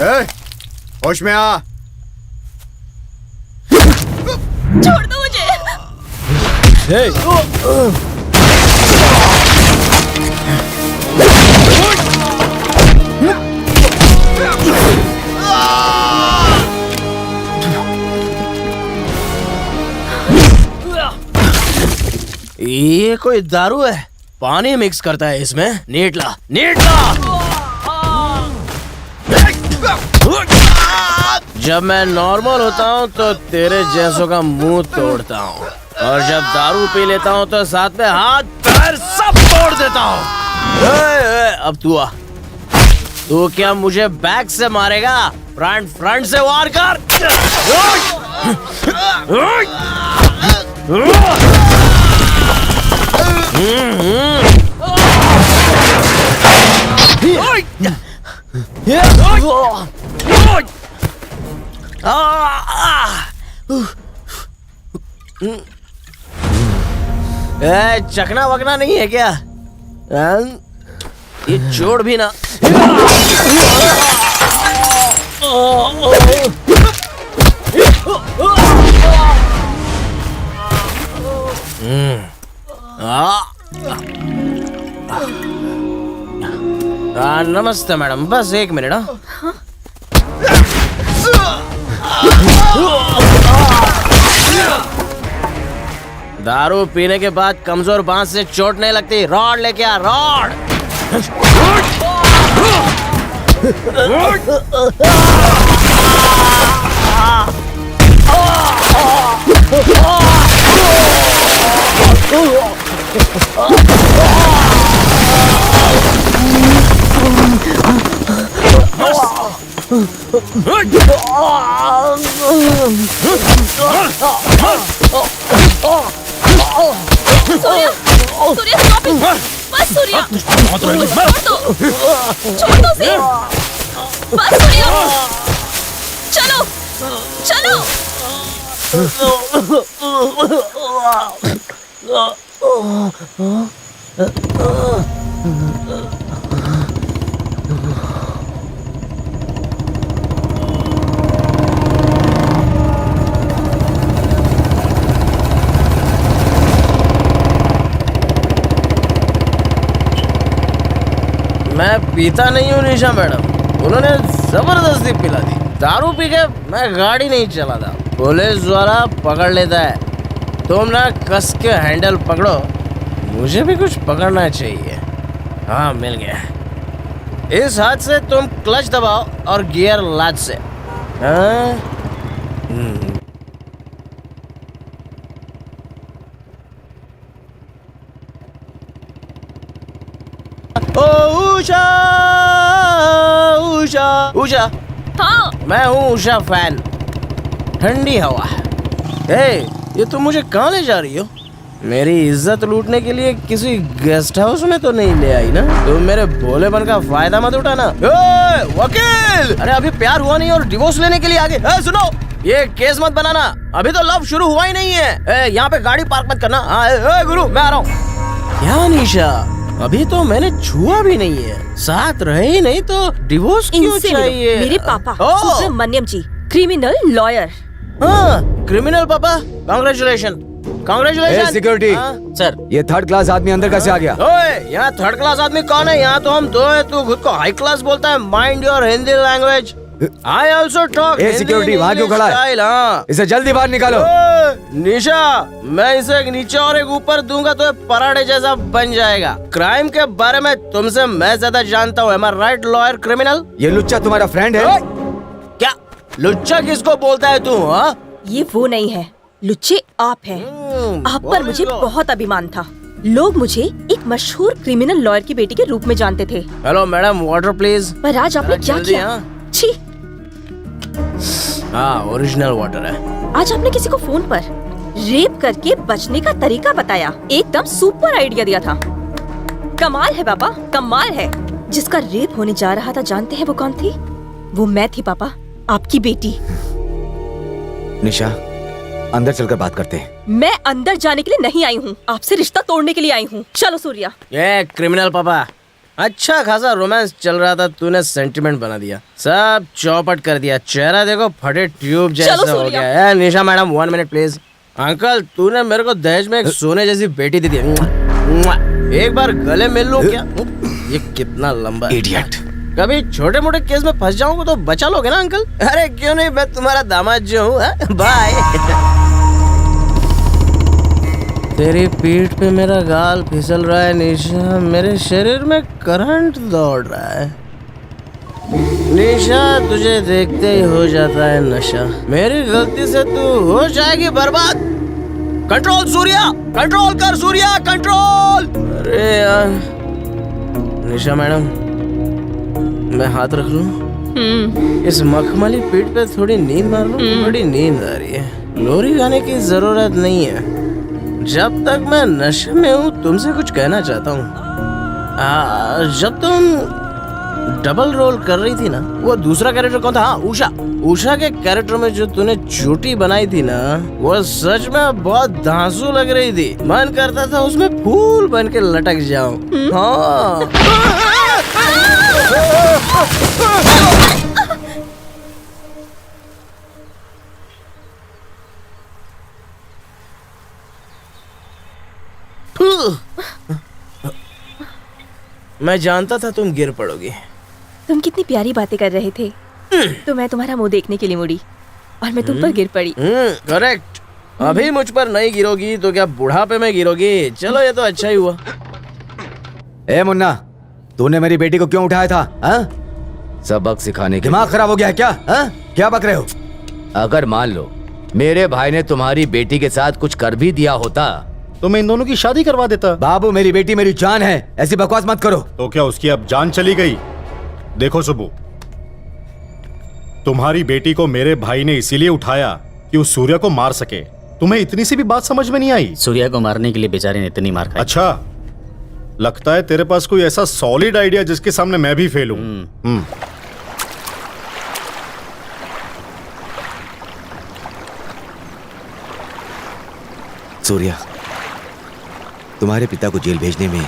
होश में आ। छोड़ दो मुझे। ये कोई दारू है? पानी मिक्स करता है इसमें। नीटला नीटला। जब मैं नॉर्मल होता हूँ तो तेरे जैसों का मुंह तोड़ता हूँ, और जब दारू पी लेता हूँ तो साथ में हाथ पैर सब तोड़ देता हूँ। अब तू आ। तू क्या मुझे बैक से मारेगा? फ्रंट से वार कर। चकना वकना नहीं है क्या? ये जोड़ भी ना। नमस्ते मैडम, बस 1 मिनट। दारू पीने के बाद कमजोर बांस से चोट नहीं लगती। रॉड लेके आ, रॉड। Surya, stop it! बस सूर्या, छोड़ दो उसे। बस सूर्या, चलो चलो। मैं पीता नहीं हूँ निशा मैडम, उन्होंने जबरदस्ती पिला दी। दारू पी के मैं गाड़ी नहीं चलाता, पुलिस वाला पकड़ लेता है। तुम ना कस के हैंडल पकड़ो, मुझे भी कुछ पकड़ना चाहिए। हाँ, मिल गया। इस हाथ से तुम क्लच दबाओ और गियर लाद से। हाँ? उषा, उषा, उषा। हाँ, मैं हूँ उषा फैन। ठंडी हवा। ये तुम मुझे कहाँ ले जा रही हो? मेरी इज्जत लूटने के लिए किसी गेस्ट हाउस में तो नहीं ले आई ना? तुम मेरे भोलेपन का फायदा मत उठाना। वकील! अरे अभी प्यार हुआ नहीं और डिवोर्स लेने के लिए आगे। सुनो, ये केस मत बनाना, अभी तो लव शुरू हुआ ही नहीं है। यहाँ पे गाड़ी पार्क मत करना। गुरु, मैं आ रहा हूँ। क्या निशा, अभी तो मैंने छुआ भी नहीं है, साथ रहे ही नहीं तो डिवोर्स क्यों चाहिए? मेरे पापा सुब्रमण्यम जी, क्रिमिनल लॉयर। हाँ, क्रिमिनल पापा, कांग्रेचुलेशन। सिक्योरिटी सर, ये 3rd क्लास आदमी अंदर कैसे आ गया? ओए, यहाँ 3rd क्लास आदमी कौन है? यहाँ तो हम 2 हैं। तू खुद को हाई क्लास बोलता है। Mind your Hindi language. I also talk Hindi. Security, वहाँ क्यों खड़ा है? इसे जल्दी बाहर निकालो। निशा, मैं इसे एक नीचे और एक ऊपर दूंगा तो पराठे जैसा बन जाएगा। क्राइम के बारे में तुमसे मैं ज्यादा जानता हूँ। Am I right, lawyer criminal? ये लुच्चा तुम्हारा फ्रेंड है? क्या लुच्चा किसको बोलता है तू? हाँ, ये वो नहीं है, लुच्चे आप हैं। आप पर मुझे बहुत अभिमान था। लोग मुझे एक मशहूर क्रिमिनल लॉयर की बेटी के रूप में जानते थे। Hello madam, water please. पर आज आपने क्या किया? छी! हाँ, ओरिजिनल वाटर है। आज आपने किसी को फोन पर रेप करके बचने का तरीका बताया। एकदम सुपर आइडिया दिया था। कमाल है पापा, कमाल है। जिसका रेप होने जा रहा था, जानते हैं वो कौन थी? वो मैं थी पापा, आपकी बेटी। निशा, अंदर चलकर बात करते हैं। मैं अंदर जाने के लिए नहीं आई हूँ, आपसे रिश्ता तोड़ने के लिए आई हूँ। चलो सूर्या। ये क्रिमिनल पापा, अच्छा खासा रोमांस चल रहा था, तूने सेंटिमेंट बना दिया, सब चौपट कर दिया। चेहरा देखो फटे ट्यूब जैसा हो सूर्या। गया। निशा मैडम 1 मिनट प्लीज। अंकल तूने मेरे को दहेज में एक सोने जैसी बेटी दी थी, एक बार गले मिल लो क्या? ये कितना लंबा इडियट। कभी छोटे मोटे केस में फंस जाऊंगा तो बचा लोगे ना अंकल? अरे क्यों नहीं, मैं तुम्हारा दामाद जो हूँ। बाय। तेरी पीठ पे मेरा गाल फिसल रहा है निशा, मेरे शरीर में करंट दौड़ रहा है। निशा तुझे देखते ही हो जाता है नशा, मेरी गलती से तू हो जाएगी बर्बाद। कंट्रोल सूर्या, कंट्रोल कर सूर्या, कंट्रोल। अरे यार निशा मैडम, मैं हाथ रख लूं? इस मखमली पीठ पे थोड़ी नींद मार लूं? बड़ी नींद आ रही है। लोरी गाने की जरूरत नहीं है। जब तक मैं नशे में हूँ तुमसे कुछ कहना चाहता हूँ। जब तुम डबल रोल कर रही थी ना, वो दूसरा कैरेक्टर कौन था? हाँ, उषा। उषा के कैरेक्टर में जो तूने चोटी बनाई थी ना, वो सच में बहुत धांसू लग रही थी। मन करता था उसमें फूल बन के लटक जाऊं। हाँ। मैं जानता था तुम गिर पड़ोगी। तुम कितनी प्यारी बातें कर रहे थे, तो मैं तुम्हारा मुंह देखने के लिए मुड़ी और मैं तुम पर गिर पड़ी। करेक्ट। अभी मुझ पर नहीं गिरोगी तो क्या बुढ़ापे में गिरोगी? चलो ये तो अच्छा ही हुआ। ए मुन्ना, तूने मेरी बेटी को क्यों उठाया था? हाँ? सबक सिखाने के। दिमाग खराब हो गया है क्या? हाँ? क्या बक रहे हो? अगर मान लो मेरे भाई ने तुम्हारी बेटी के साथ कुछ कर भी दिया होता तो मैं इन दोनों की शादी करवा देता। बाबू, मेरी बेटी मेरी जान है, ऐसी बकवास मत करो। तो क्या उसकी अब जान चली गई? देखो सुबू, तुम्हारी बेटी को मेरे भाई ने इसीलिए उठाया कि उस सूर्य को मार सके। तुम्हें इतनी सी भी बात समझ में नहीं आई? सूर्या को मारने के लिए बेचारे ने इतनी मार खाई। अच्छा, लगता है तेरे पास कोई ऐसा सॉलिड आइडिया जिसके सामने मैं भी फेल हूं। सूर्या, तुम्हारे पिता को जेल भेजने में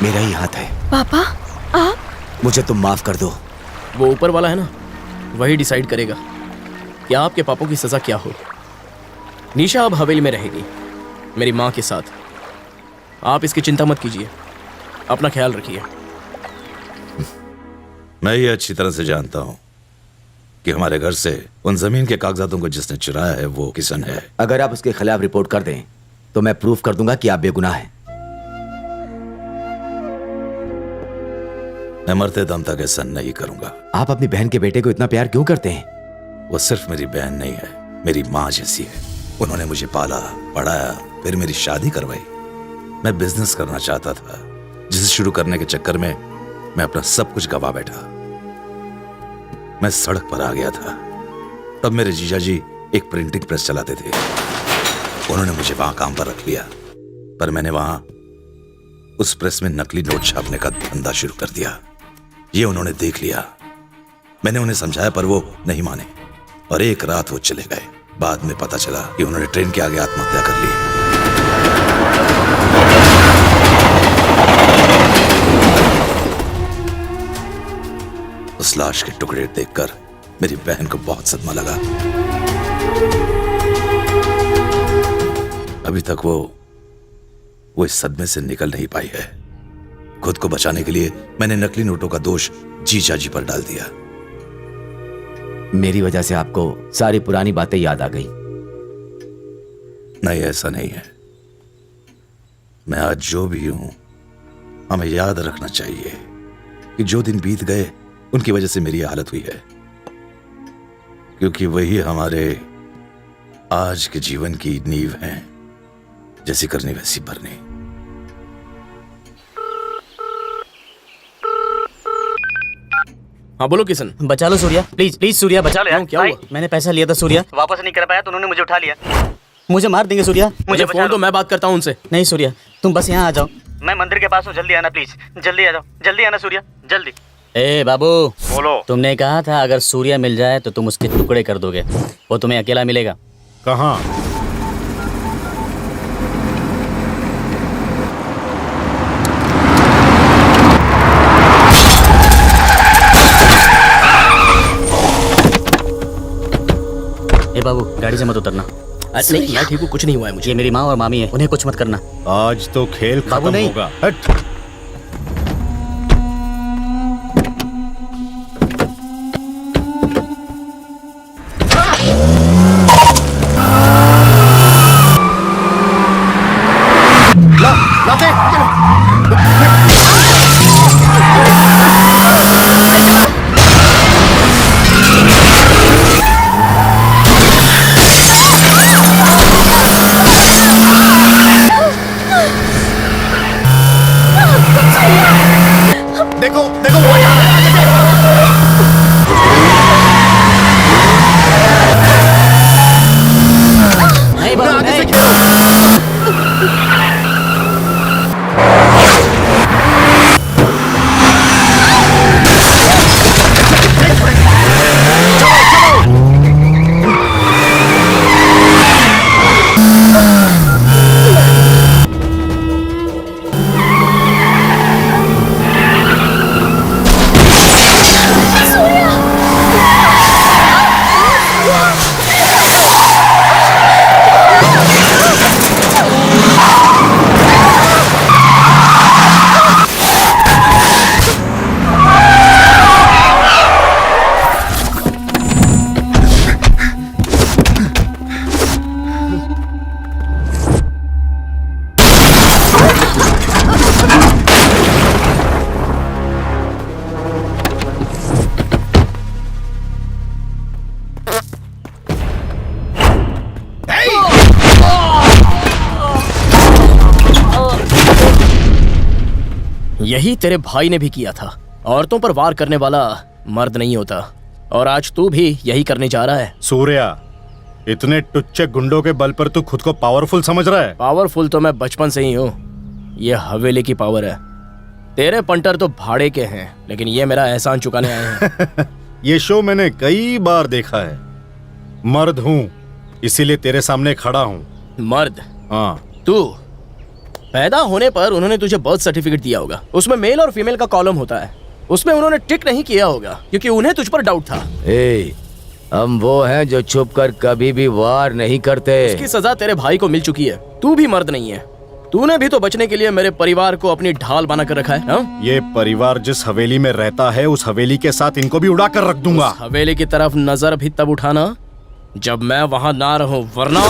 मेरा ही हाथ है। पापा, आप? मुझे तुम माफ कर दो। वो ऊपर वाला है ना, वही डिसाइड करेगा कि आपके पापों की सजा क्या हो। निशा अब हवेली में रहेगी मेरी माँ के साथ। आप इसकी चिंता मत कीजिए, अपना ख्याल रखिए। मैं ये अच्छी तरह से जानता हूँ कि हमारे घर से उन जमीन के कागजातों को जिसने चुराया है वो किशन है। अगर आप उसके खिलाफ रिपोर्ट कर दें तो मैं प्रूफ कर दूंगा कि आप बेगुनाह हैं। मैं मरते दम तक ऐसा नहीं करूंगा। आप अपनी बहन के बेटे को इतना प्यार क्यों करते हैं? वो सिर्फ मेरी बहन नहीं है, मेरी माँ जैसी है। उन्होंने मुझे पाला, पढ़ाया, फिर मेरी शादी करवाई। मैं बिजनेस करना चाहता था, जिसे शुरू करने के चक्कर में मैं अपना सब कुछ गवा बैठा। मैं सड़क पर आ गया था। तब मेरे जीजा जी एक प्रिंटिंग प्रेस चलाते थे। उन्होंने मुझे वहां काम पर रख लिया, पर मैंने वहां उस प्रेस में नकली नोट छापने का धंधा शुरू कर दिया। ये उन्होंने देख लिया। मैंने उन्हें समझाया पर वो नहीं माने और एक रात वो चले गए। बाद में पता चला कि उन्होंने ट्रेन के आगे आत्महत्या कर ली। उस लाश के टुकड़े देखकर मेरी बहन को बहुत सदमा लगा। अभी तक वो इस सदमे से निकल नहीं पाई है। खुद को बचाने के लिए मैंने नकली नोटों का दोष जीजा जी पर डाल दिया। मेरी वजह से आपको सारी पुरानी बातें याद आ गई। नहीं, ऐसा नहीं है। मैं आज जो भी हूं, हमें याद रखना चाहिए कि जो दिन बीत गए उनकी वजह से मेरी हालत हुई है, क्योंकि वही हमारे आज के जीवन की नींव है। जैसी करनी वैसी भरनी। हाँ बोलो किशन। बचा लो सूर्या, प्लीज प्लीज सूर्या बचा लो यार। क्या हुआ? मैंने पैसा लिया था सूर्या, वापस नहीं कर पाया तो उन्होंने मुझे उठा लिया। मुझे मार देंगे सूर्या, मुझे फोन तो मैं बात करता हूँ उनसे। नहीं सूर्या, तुम बस यहाँ आ जाओ। मैं मंदिर के पास हूँ, जल्दी आना प्लीज। जल्दी आ जाओ, जल्दी आना सूर्या, जल्दी। ए बाबू, बोलो। तुमने कहा था अगर सूर्या मिल जाए तो तुम उसके टुकड़े कर दोगे। वो तुम्हें अकेला मिलेगा। कहाँ? ए बाबू गाड़ी से मत उतरना। नहीं मैं ठीक हूँ, कुछ नहीं हुआ है मुझे। ये मेरी माँ और मामी है, उन्हें कुछ मत करना। आज तो खेल बाबू खत्म नहीं। होगा। हट। देखो देखो वो आ रहा है। नहीं बाबू आगे से नहीं। यही तेरे भाई ने भी किया था। औरतों पर वार करने वाला मर्द नहीं होता, और आज तू भी यही करने जा रहा है। सूर्या, इतने टुच्चे गुंडों के बल पर तू खुद को पावरफुल समझ रहा है? पावरफुल तो मैं बचपन से ही हूँ। ये हवेली की पावर है। तेरे पंटर तो भाड़े के हैं, लेकिन ये मेरा एहसान चुकाने आए हैं। ये शो मैंने कई बार देखा है। मर्द हूँ, इसीलिए तेरे सामने खड़ा हूँ। मर्द? हाँ। तू पैदा होने पर उन्होंने तुझे बर्थ सर्टिफिकेट दिया होगा, उसमें मेल और फीमेल का कॉलम होता है। उसमें उन्होंने टिक नहीं किया होगा क्योंकि उन्हें तुझ पर डाउट था। हम वो हैं जो छुप कर कभी भी वार नहीं करते। इसकी सजा तेरे भाई को मिल चुकी है। तू भी मर्द नहीं है। तूने भी तो बचने के लिए मेरे परिवार को अपनी ढाल बना कर रखा है हा? ये परिवार जिस हवेली में रहता है, उस हवेली के साथ इनको भी उड़ा कर रख दूंगा। उस हवेली की तरफ नजर भी तब उठाना जब मैं वहां ना रहूं, वरना